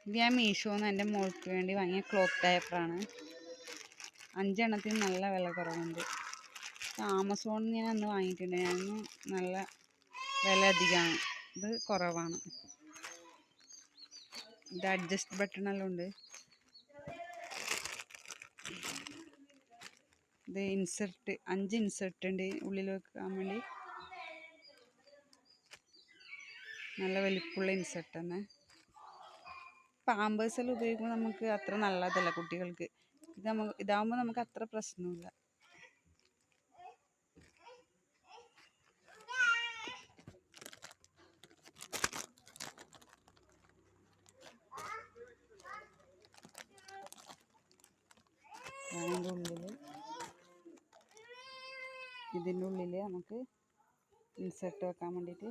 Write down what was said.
ഇത് ഞാൻ മീഷോന്ന് എൻ്റെ മോൾക്ക് വേണ്ടി വാങ്ങിയ ക്ലോത്ത് ഡയപ്പറാണ്. 5 എണ്ണത്തിന് നല്ല വില കുറവുണ്ട്. ആമസോണിൽ ഞാൻ അന്ന് വാങ്ങിയിട്ടുണ്ട്. ഞാൻ നല്ല വില അധികമാണ്, ഇത് കുറവാണ്. ഇത് അഡ്ജസ്റ്റ് ബട്ടണെല്ലാം ഉണ്ട്. ഇത് ഇൻസെർട്ട് 5 ഇൻസെർട്ട് ഉണ്ട് ഉള്ളിൽ വെക്കാൻ വേണ്ടി. നല്ല വലിപ്പമുള്ള ഇൻസെർട്ട് തന്നെ. പാമ്പേഴ്സെല്ലാം ഉപയോഗിക്കുമ്പോൾ നമുക്ക് അത്ര നല്ലതല്ല കുട്ടികൾക്ക്. ഇതാകുമ്പോൾ നമുക്ക് അത്ര പ്രശ്നമില്ല. ഇതിൻ്റെ ഉള്ളിൽ നമുക്ക് ഇൻസെർട്ട് വെക്കാൻ വേണ്ടിയിട്ട്